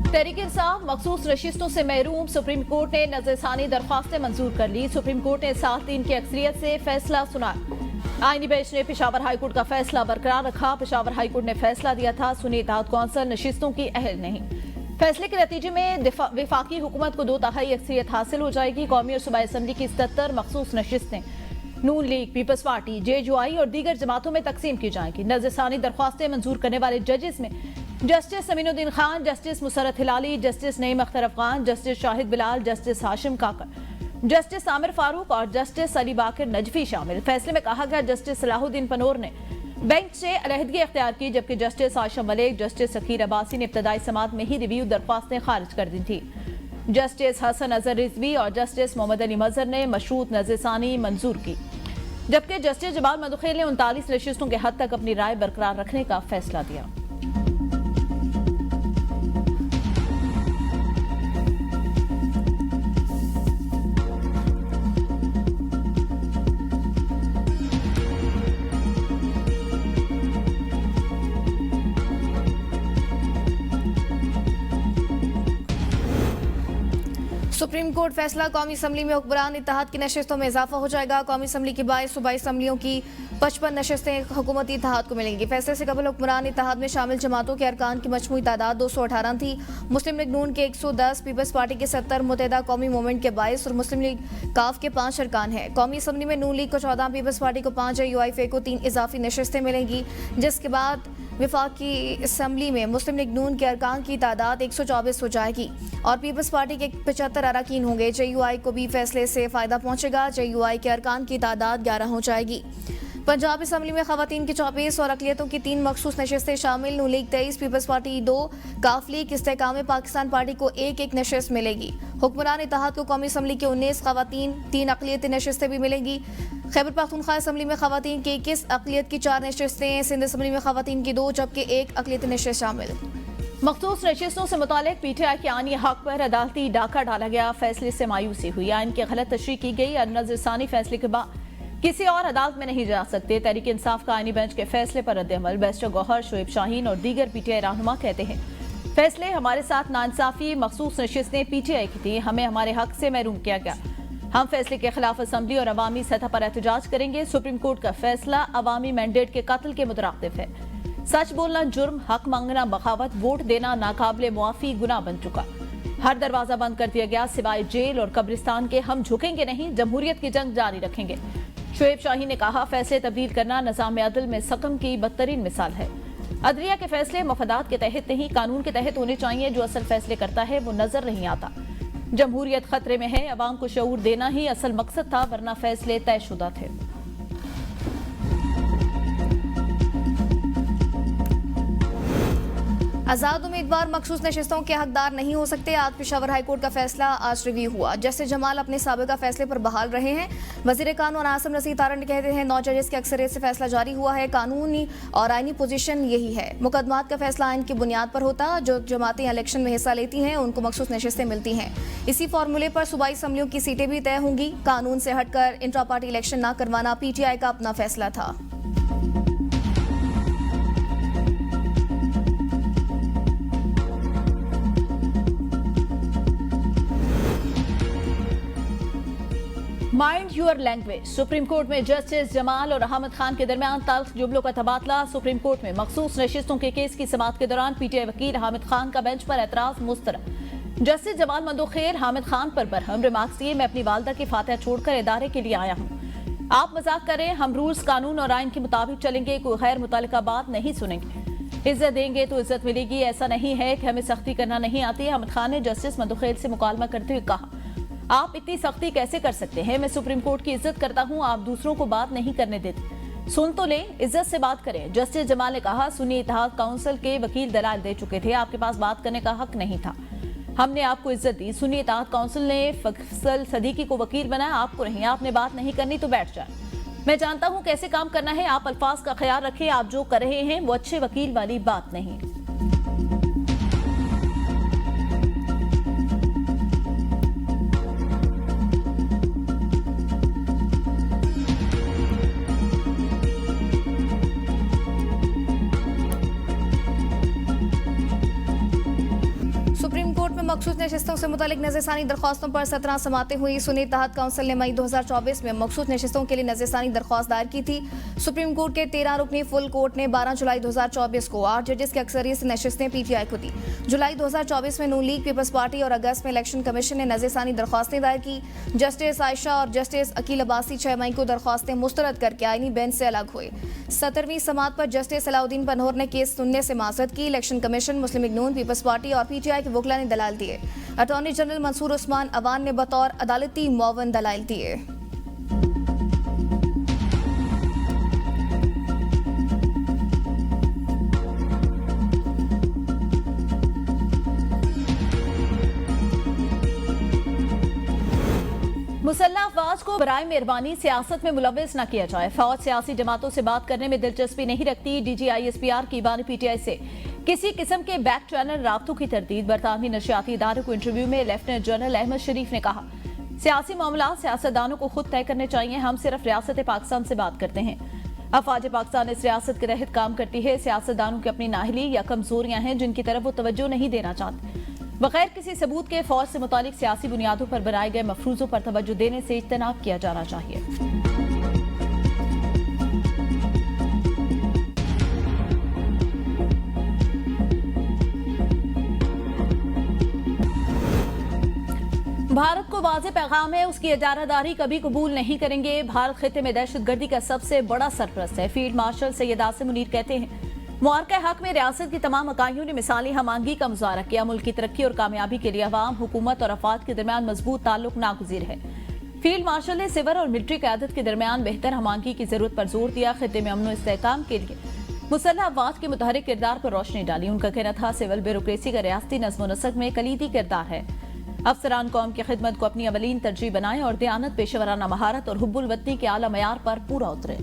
तहरीक इंसाफ मखसूस नशिस्तों से महरूम, सुप्रीम कोर्ट ने नजरसानी दरख्वास्तें मंजूर कर ली। सुप्रीम कोर्ट ने 7-3 की अक्सरियत से फैसला सुनाया। आईनी बेंच ने पेशावर हाईकोर्ट का फैसला बरकरार रखा। पेशावर हाईकोर्ट ने फैसला दिया था सुन्नी इत्तेहाद कौंसिल नशिस्तों की अहल नहीं। फैसले के नतीजे में वफाकी हुकूमत को 2/3 अक्सरियत हासिल हो जाएगी। कौमी और सूबाई असम्बली की 77 मखसूस नशिस्तें नून लीग, पीपल्स पार्टी, JUI और दीगर जमातों में तकसीम की जाएंगी। नजरसानी दरख्वास्तें मंजूर करने वाले जजेस में justice Aminuddin Khan, justice Musarrat Hilali, justice Naeem Akhtar Afghan, justice Shahid Bilal, justice Hashim Kakar, justice Amir Farooq और जस्टिस अली बाकर नजफी शामिल। फैसले में कहा गया जस्टिस सलाहुद्दीन पनोर ने बेंच से अलहदगी इख्तियार की, जबकि जस्टिस आशा मलिक, जस्टिस सकीर अब्बासी ने इब्तदाई समात में ही रिव्यू दरख्वास्तें खारिज कर दी थी। जस्टिस हसन अजहर रिजवी और जस्टिस मोहम्मद अली मजहर ने मशरूत नजरसानी मंजूर की, जबकि जस्टिस जमाल मदुखेल ने 39 नशिस्तों के हद तक अपनी राय बरकरार रखने का फैसला दिया। सुप्रीम कोर्ट फैसला, कौमी असम्बली में हुक्मरान इत्तेहाद की नशिस्तों में इजाफा हो जाएगा। कौमी असम्बली की 22 सूबाई असम्बलियों की 55 नशिस्तें हुकूमती इत्तेहाद को मिलेंगी। फैसले से कबल हुक्मरान इत्तेहाद में शामिल जमातों के अरकान की मजमूई तादाद 218 थी। मुस्लिम लीग नून के 110, पीपल्स पार्टी के 70, मुत्तहिदा कौमी मूवमेंट के 22 और मुस्लिम लीग काफ के 5 अरकान हैं। कौमी असम्बली में नून लीग को 14, पीपल्स पार्टी को 5, UIFA को 3 इजाफी नशिस्तें मिलेंगी, जिसके बाद वफाकी असम्बली में मुस्लिम लीग नून के अरकान की तादाद 124 हो जाएगी और पीपल्स पार्टी के 75 अरकान होंगे। JUI को भी फैसले से फ़ायदा पहुंचेगा। JUI के अरकान की तादाद 11 हो जाएगी। पंजाब असम्बली में ख़वातीन की 24 और अक़लियतों की 3 मखसूस नशिस्तें शामिल। नून लीग 23, पीपल्स पार्टी 2, काफ लीग इस्तेहकाम पाकिस्तान पार्टी को 1-1 नशिस्त मिलेगी। हुक्मरान इत्तेहाद को कौमी असम्बली के 19 ख़वातीन, 3 अक़लियती नशिस्तें भी मिलेंगी। खैबर पख्तूनख्वा असम्बली में ख़वातीन की 21, अक़लियत की 4 नशिस्तें, सिंध असम्बली में ख़वातीन की 2 जबकि 1 अक़लियती नशिस्त शामिल। मखसूस नशिस्तों से मुतालिक PTI के आनी हक पर अदालती डाका डाला गया। फैसले से मायूसी हुई, आइन की गलत तशरीह की गई और नजरसानी फैसले के बाद किसी और अदालत में नहीं जा सकते। तहरीक इंसाफ का आइनी बेंच के फैसले पर रद्द-ए-अमल। बैरिस्टर गौहर, शोएब शाहीन और दीगर PTI रहनुमा कहते हैं फैसले हमारे साथ नाइंसाफी, मखसूस नशिस्तें PTI की थी, हमें हमारे हक से महरूम किया गया। हम फैसले के खिलाफ असम्बली और अवामी सतह पर एहतजाज करेंगे। सुप्रीम कोर्ट का फैसला अवामी मैंडेट के कत्ल के मुतरादिफ है। सच बोलना जुर्म, हक मांगना बगावत, वोट देना नाकाबिले मुआफी गुनाह बन चुका। हर दरवाजा बंद कर दिया गया सिवाय जेल और कब्रिस्तान के। हम झुकेंगे नहीं, जमहूरियत की जंग जारी रखेंगे। शोएब शाहीन ने कहा फैसले तब्दील करना निज़ाम अदल में सकम की बदतरीन मिसाल है। अदलिया के फैसले मफादात के तहत नहीं, कानून के तहत होने चाहिए। जो असल फैसले करता है वो नजर नहीं आता। जमहूरियत खतरे में है, अवाम को शऊर देना ही असल मकसद था, वरना फैसले तयशुदा थे। आज़ाद उम्मीदवार मखसूस नशिस्तों के हकदार नहीं हो सकते। आज पेशावर हाईकोर्ट का फैसला आज रिव्यू हुआ। जस्टिस जमाल अपने साबिका फैसले पर बहाल रहे हैं। वज़ीर कानून आसिम नसीर तारड़ कहते हैं 9 जजेस की अक्सरियत से फैसला जारी हुआ है। कानूनी और आइनी पोजीशन यही है। मुकदमात का फैसला आइन की बुनियाद पर होता। जो जमातें इलेक्शन में हिस्सा लेती हैं उनको मखसूस नशिस्तें मिलती हैं। इसी फार्मूले पर सूबाई असम्बलियों की सीटें भी तय होंगी। कानून से हटकर इंट्रा पार्टी इलेक्शन न करवाना PTI का अपना फैसला था। Mind your language. Supreme court में जस्टिस जमाल और अहमद खान के दरमियान तल्ख जुमलों का तबादला। सुप्रीम कोर्ट में मखसूस नशिस्तों के केस की समाअत के दौरान PTI वकील हामिद खान का बेंच पर एतराज मुस्तरद। जस्टिस जमाल मदुखेल हामिद खान पर बरहम रिमार्क्स दिए, मैं अपनी वालदा की फातिहा छोड़कर इदारे के लिए आया हूँ। आप मजाक करें, हम रूल्स, कानून और आइन के मुताबिक चलेंगे, कोई गैर मुतल्लिका बात नहीं सुनेंगे। इज्जत देंगे तो इज्जत मिलेगी, ऐसा नहीं है कि हमें सख्ती करना नहीं आती। हामिद खान ने जस्टिस मदुखेल से मुकालमा करते हुए कहा आप इतनी सख्ती कैसे कर सकते हैं, मैं सुप्रीम कोर्ट की इज्जत करता हूं, आप दूसरों को बात नहीं करने देते, सुन तो लें, इज्जत से बात करें। जस्टिस जमाल ने कहा सुन्नी इत्तेहाद काउंसिल के वकील दलाल दे चुके थे, आपके पास बात करने का हक नहीं था, हमने आपको इज्जत दी। सुन्नी इत्तेहाद काउंसिल ने फैसल सदीकी को वकील बनाया, आपको नहीं। आपने बात नहीं करनी तो बैठ जाए। मैं जानता हूं कैसे काम करना है, आप अल्फाज का ख्याल रखें, आप जो कर रहे हैं वो अच्छे वकील वाली बात नहीं। मखसूस नशिस्तों से मुतालिक नज़रसानी दरख्वास्तों पर 17 समातें हुई। सुन्नी इत्तेहाद काउंसिल ने मई 2024 में मखसूस नशिस्तों के लिए नज़रसानी दरख्वास्त दायर की थी। सुप्रीम कोर्ट के 13 रुकनी फुल कोर्ट ने 12 जुलाई 2024 को 8 जजेस की अक्सरियत से नशिस्तें पीटीआई को दी। जुलाई 2024 में नून लीग, पीपल्स पार्टी और अगस्त में इलेक्शन कमीशन ने नज़रसानी दरख्वास्तें दायर की। जस्टिस आयशा और जस्टिस अकील अब्बासी 6 मई को दरख्वास्तें मुस्तरद करके आईनी बेंच से अलग हुए। 17वीं समात पर जस्टिस सलाउद्दीन पनहोर ने केस सुनने से माजरत की। इलेक्शन कमीशन, मुस्लिम लीग नून, पीपल्स पार्टी और पीटीआई के वकला ने दलाल दिए। अटॉर्नी जनरल मंसूर उस्मान अवान ने बतौर अदालती मुआवन दलाइल दिए। मुसल्लह अफवाज को बराए मेहरबानी सियासत में मुलव्वस न किया जाए। फौज सियासी जमातों से बात करने में दिलचस्पी नहीं रखती। DGISPR की बानी पीटीआई से किसी किस्म के बैक चैनल राब्तों की तरदीद। बरतानवी नशियाती इदारे को इंटरव्यू में लेफ्टिनेंट जनरल अहमद शरीफ ने कहा, सियासी मामला सियासतदानों को खुद तय करने चाहिए, हम सिर्फ रियासत पाकिस्तान से बात करते हैं। अफवाज पाकिस्तान इस रियासत के तहत काम करती है। सियासतदानों की अपनी नाहली या कमजोरियां हैं जिनकी तरफ वो तवज्जो नहीं देना चाहते। बगैर किसी सबूत के फौज से मुतालिक सियासी बुनियादों पर बनाए गए मफरूजों पर तवज्जो देने से इज्तनाब किया जाना चाहिए। भारत को वाज़ेह पैगाम है, उसकी इजारादारी कभी कबूल नहीं करेंगे। भारत खिते में दहशतगर्दी का सबसे बड़ा सरपरस्त है। फील्ड मार्शल सैयद आसिम मुनीर कहते हैं, मुआरका हक में रियासत की तमाम इकाइयों ने मिसाली हमआहंगी का मुजाहरा किया। मुल्क की तरक्की और कामयाबी के लिए अवाम, हुकूमत और अफवाद के दरमियान मजबूत ताल्लुक नागुज़ीर है। फील्ड मार्शल ने सिविल और मिलिट्री क़यादत के दरमियान बेहतर हमआहंगी की जरूरत पर जोर दिया। खिते में अमन और इस्तेहकाम के लिए मुसल्लह अफवाज के मुतहरिक किरदार पर रोशनी डाली। उनका कहना था, सिविल ब्यूरोक्रेसी का रियासती नज़्म व नस्क में कलीदी किरदार है। अफसरान कौम की खिदमत को अपनी अवलीन तरजीह बनाएं और दयानत, पेशेवराना महारत और हुब्बुल वतनी के आला मयार पर पूरा उतरे।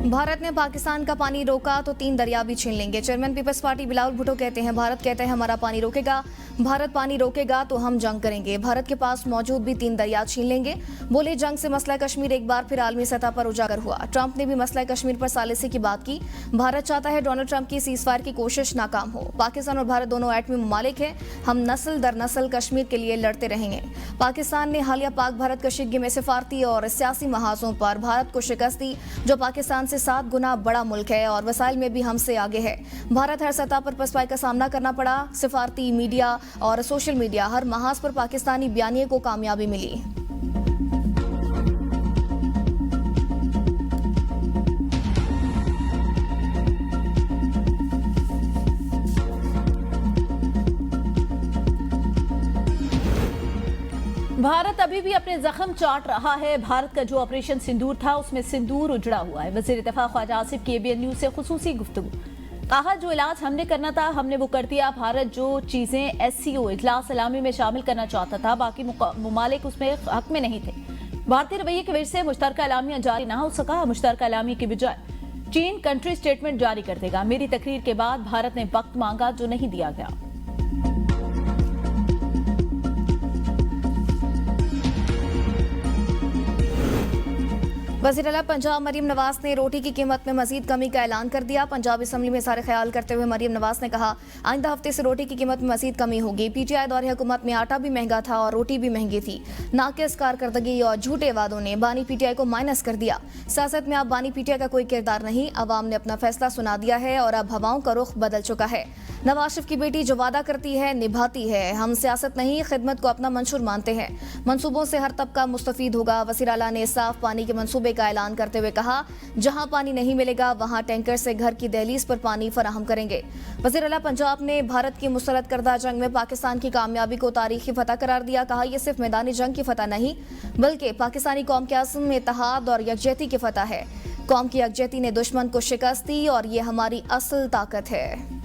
भारत ने पाकिस्तान का पानी रोका तो 3 दरिया भी छीन लेंगे। चेयरमैन पीपल्स पार्टी बिलावल भुट्टो कहते हैं, भारत कहता है हमारा पानी रोकेगा, भारत पानी रोकेगा तो हम जंग करेंगे। भारत के पास मौजूद भी 3 दरिया छीन लेंगे। बोले, जंग से मसला कश्मीर एक बार फिर आलमी सतह पर उजागर हुआ। ट्रंप ने भी मसला कश्मीर पर सालिसी की बात की। भारत चाहता है डोनाल्ड ट्रंप की सीज़फायर की कोशिश नाकाम हो। पाकिस्तान और भारत दोनों एटमी ममालिक हैं, हम नस्ल दर नस्ल कश्मीर के लिए लड़ते रहेंगे। पाकिस्तान ने हालिया पाक भारत कशीदगी में सिफारती और सियासी महाजों पर भारत को शिकस्त दी, जो पाकिस्तान से 7 गुना बड़ा मुल्क है और वसाइल में भी हमसे आगे है। भारत हर सतह पर पसपाई का सामना करना पड़ा। सिफारती, मीडिया और सोशल मीडिया हर महाज पर पाकिस्तानी बयानिए को कामयाबी मिली। भारत अभी भी अपने जख्म चाट रहा है। भारत का जो ऑपरेशन सिंदूर था उसमें सिंदूर उजड़ा हुआ है। वज़ीर दिफा ख्वाजा आसिफ की ABN न्यूज़ से खुसूसी गुफ्तगू। कहा, जो इलाज हमने करना था हमने वो कर दिया। भारत जो चीज़ें SCO इजलास सलामी में शामिल करना चाहता था, बाकी ममालिक उसमें हक में नहीं थे। भारतीय रवैये की वजह से मुश्तरका एलामिया जारी ना हो सका। मुश्तरका एलामिया की बजाय चीन कंट्री स्टेटमेंट जारी कर देगा। मेरी तकरीर के बाद भारत ने वक्त मांगा जो नहीं दिया गया। वज़ीर आला पंजाब मरीम नवाज ने रोटी की कीमत में मजीद कमी का ऐलान कर दिया। पंजाब असम्बली में इज़हार ख्याल करते हुए मरीम नवाज ने कहा, आइंदा हफ्ते से रोटी की कीमत में मजीद कमी होगी। PTI दौरे हुकूमत में आटा भी महंगा था और रोटी भी महंगी थी। नाक़िस कारकर्दगी और झूठे वादों ने बानी PTI को माइनस कर दिया। सियासत में अब बानी PTI का कोई किरदार नहीं, अवाम ने अपना फैसला सुना दिया है और अब हवाओं का रुख बदल चुका है। नवाज शरीफ की बेटी जो वादा करती है निभाती है। हम सियासत नहीं, खिदमत को अपना मंशूर मानते हैं। मंसूबों से हर तबका मुस्तफीद होगा। वज़ीर आला ने साफ पानी के मंसूबे का ऐलान करते हुए कहा, जहां पानी नहीं मिलेगा वहां टैंकर से घर की दहलीज पर पानी फराहम करेंगे। वज़ीर आला पंजाब ने भारत की मुस्तरद करदा जंग में पाकिस्तान की कामयाबी को तारीखी फतह करार दिया। कहा, यह सिर्फ मैदानी जंग की फतह नहीं बल्कि पाकिस्तानी कौम के अज़्म, इत्तेहाद और यकजहती की फतह है। कौम की यकजहती ने दुश्मन को शिकस्त दी और ये हमारी असल ताकत है।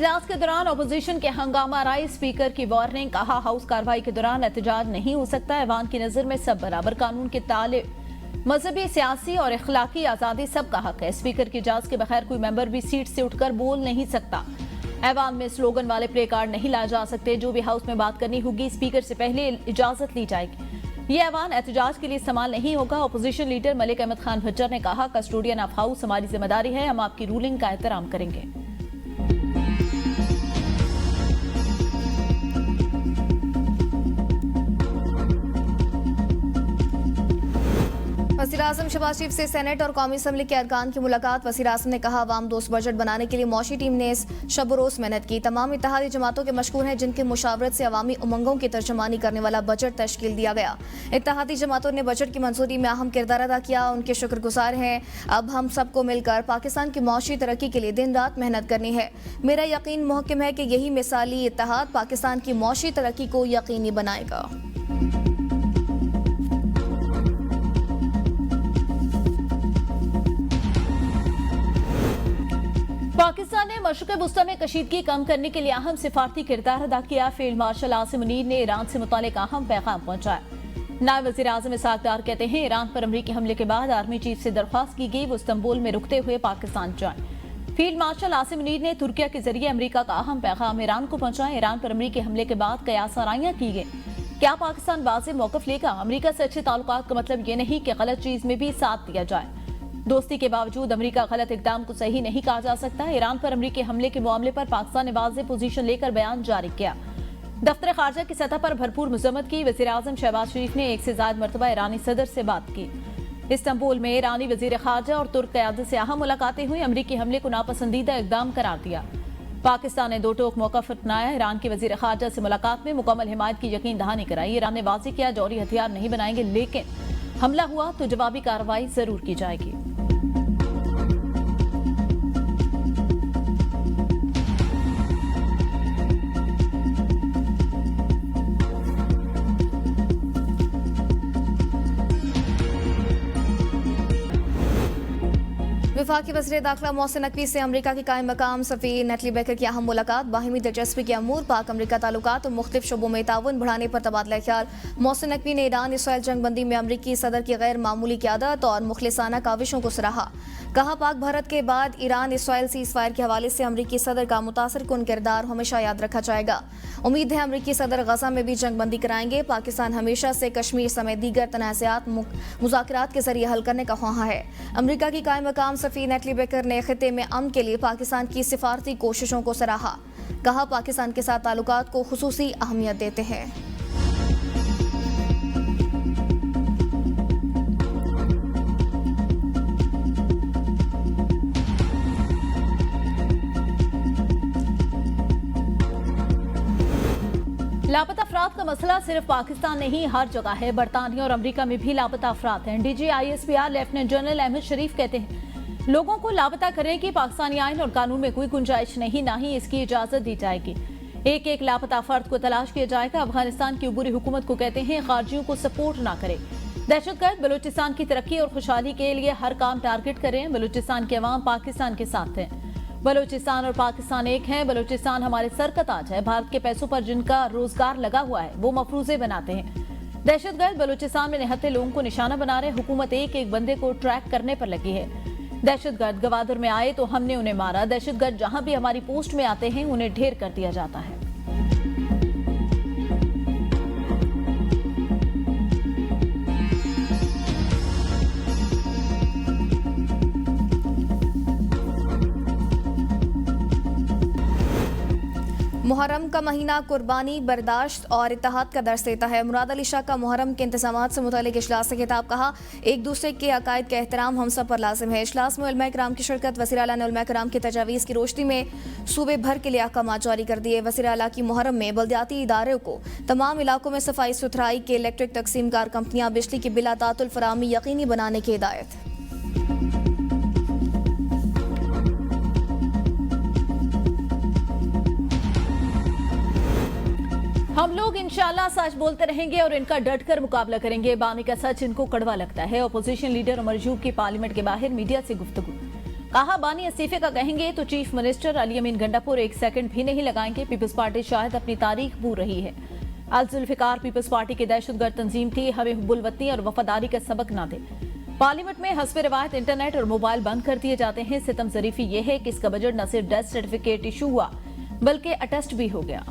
इजलास के दौरान अपोजिशन के हंगामा राय, स्पीकर की वार्निंग, कहा हाउस कार्रवाई के दौरान एहतजाज नहीं हो सकता। ऐवान की नजर में सब बराबर, कानून के ताले मजहबी, सियासी और इखलाकी आजादी सबका हक है। स्पीकर की इजाजत के बगैर कोई मेंबर भी सीट से उठकर बोल नहीं सकता। ऐवान में स्लोगन वाले प्ले कार्ड नहीं लाए जा सकते। जो भी हाउस में बात करनी होगी स्पीकर से पहले इजाजत ली जाएगी। ये ऐवान एहतजाज के लिए इस्तेमाल नहीं होगा। अपोजिशन लीडर मलिक अहमद खान भज्जर ने कहा, कस्टोडियन ऑफ हाउस हमारी जिम्मेदारी है, हम आपकी रूलिंग का एहतराम करेंगे। वज़ीर-ए-आज़म शहबाज शरीफ से सेनेट और कौमी असम्बली के अरकान की मुलाकात। वज़ीर-ए-आज़म ने कहा, अवाम दोस्त बजट बनाने के लिए मौशी टीम ने शब रोज़ मेहनत की। तमाम इत्तेहादी जमातों के मशकूर हैं जिनकी मुशावरत से अवामी उमंगों की तर्जमानी करने वाला बजट तश्कील दिया गया। इत्तेहादी जमातों ने बजट की मंजूरी में अहम किरदार अदा किया, उनके शुक्रगुजार हैं। अब हम सबको मिलकर पाकिस्तान की मौशी तरक्की के लिए दिन रात मेहनत करनी है। मेरा यकीन मुहक्किम है कि यही मिसाली इत्तेहाद पाकिस्तान की मौशी तरक्की को यकीनी बनाएगा। पाकिस्तान ने मशरिक़ वुस्ता में कशीदगी कम करने के लिए अहम सिफारती किरदार अदा किया। फील्ड मार्शल आसिम मुनीर ने ईरान से मुतालिक अहम पैगाम पहुंचाया। नायब वज़ीर आज़म इसहाक डार कहते हैं, ईरान पर अमरीकी हमले के बाद आर्मी चीफ से दरख्वास्त की गई वो इस्तांबुल में रुकते हुए पाकिस्तान जाएं। फील्ड मार्शल आसिम मुनीर ने तुर्किया के जरिए अमरीका का अहम पैगाम ईरान को पहुंचाया। ईरान पर अमरीकी हमले के बाद कयास आराइयां की गई। क्या पाकिस्तान वाज़ेह मौक़िफ़ लेगा? अमरीका से अच्छे ताल्लुकात का मतलब ये नहीं कि गलत चीज में भी साथ दिया जाए। दोस्ती के बावजूद अमरीका गलत इकदाम को सही नहीं कहा जा सकता। ईरान पर अमरीकी हमले के मामले पर पाकिस्तान ने वाज़ेह पोजीशन लेकर बयान जारी किया। दफ्तर खारजा की सतह पर भरपूर मजम्मत की। वज़ीर आज़म शहबाज शरीफ ने एक से ज्यादा मरतबा ईरानी सदर से बात की। इस्तांबुल में ईरानी वज़ीर खारजा और तुर्क क़यादत से अहम मुलाकातें हुई। अमरीकी हमले को नापसंदीदा इकदाम करार दिया। पाकिस्तान ने दो टोक मौक़िफ़ अपनाया। ईरान के वज़ीर खारजा से मुलाकात में मुकम्मल हिमायत की यकीन दहानी कराई। ईरान ने वाज़ेह किया, जौहरी हथियार नहीं बनाएंगे, लेकिन हमला हुआ तो जवाबी कार्रवाई जरूर की जाएगी। वफाकी वज़ीर दाखिला मोहसिन नकवी से अमरीका की कायम मकाम सफ़ीर नेटली बेकर की अहम मुलाकात। बाहिमी दिलचस्पी के अमूर, पाक अमरीका ताल्लुकात और मुख्तलिफ शोबों में ताउन बढ़ाने पर तबादला ख्याल। मोहसिन नकवी ने ईरान इसराइल जंगबंदी में अमरीकी सदर की गैर मामूली क़यादत और मुखलिसाना काविशों को सराहा। कहा, पाक भारत के बाद ईरान इसराइल सीज़ फायर के हवाले से अमरीकी सदर का मुतासर कुन किरदार हमेशा याद रखा जाएगा। उम्मीद है अमरीकी सदर गजा में भी जंगबंदी कराएंगे। पाकिस्तान हमेशा से कश्मीर समेत दीगर तनाज़ात मुज़ाकरात के जरिए हल करने का ख्वाहा है। अमरीका की कायम मकाम सफ़ीर नेटली बेकर ने खिते में अमन के लिए पाकिस्तान की सिफारती कोशिशों को सराहा। कहा, पाकिस्तान के साथ ताल्लुकात को खुसूसी अहमियत देते हैं। लापता अफराद का मसला सिर्फ पाकिस्तान नहीं, हर जगह है। बरतानिया और अमेरिका में भी लापता अफराद हैं। DG ISPR lieutenant general Ahmed Sharif कहते हैं, लोगों को लापता करने की पाकिस्तानी आइन और कानून में कोई गुंजाइश नहीं, ना ही इसकी इजाजत दी जाएगी। एक एक लापता फर्द को तलाश किया जाएगा। अफगानिस्तान की अबूरी हुकूमत को कहते हैं, खारजियों को सपोर्ट ना करे। दहशतगर्द बलूचिस्तान की तरक्की और खुशहाली के लिए हर काम टारगेट करें। बलूचिस्तान के अवाम पाकिस्तान के साथ हैं। बलूचिस्तान और पाकिस्तान एक है। बलूचिस्तान हमारे सर का ताज है। भारत के पैसों पर जिनका रोजगार लगा हुआ है वो मफरूजे बनाते हैं। दहशतगर्द बलूचिस्तान में निहत्थे लोगों को निशाना बना रहे। हुकूमत एक एक बंदे को ट्रैक करने पर लगी है। दहशतगर्द गवादर में आए तो हमने उन्हें मारा। दहशतगर्द जहां भी हमारी पोस्ट में आते हैं उन्हें ढेर कर दिया जाता है। मुहर्रम का महीना कुर्बानी, बर्दाश्त और इत्तेहाद का दर्स देता है। मुराद अली शाह का मुहर्रम के इंतजामात से मुतालिक इजलास से खिताब। कहा, एक दूसरे के अकायद का एहतराम हम सब पर लाजिम है। इजलास में उलमा किराम की शिरकत। वज़ीर आला ने उलमा किराम की तजावीज़ की रोशनी में सूबे भर के लिए अहकामात जारी कर दिए। वज़ीर आला की मुहर्रम में बल्दियाती इदारों को तमाम इलाकों में सफाई सुथराई के इलेक्ट्रिक तकसीम कार कंपनियाँ बिजली की बिला तातुल फराहमी यकीनी बनाने की हिदायत। हम लोग इंशाल्लाह सच बोलते रहेंगे और इनका डटकर मुकाबला करेंगे। बानी का सच इनको कड़वा लगता है। अपोजिशन लीडर उमर अयूब की पार्लियामेंट के बाहर मीडिया से गुफ्तगू। कहा बानी इस्तीफे का कहेंगे तो चीफ मिनिस्टर अली अमीन गंडापुर एक सेकंड भी नहीं लगाएंगे। पीपल्स पार्टी शायद अपनी तारीख भूल रही है। अल जुल्फिकार पीपल्स पार्टी की दहशतगर्द तंजीम थी, हमें हुब्बुल-वतनी और वफादारी का सबक ना दे। पार्लियामेंट में हस्बे रिवायत इंटरनेट और मोबाइल बंद कर दिए जाते हैं। सितम ज़रीफी ये है कि इसका बजट न सिर्फ डेथ सर्टिफिकेट इशू हुआ बल्कि अटेस्ट भी हो गया।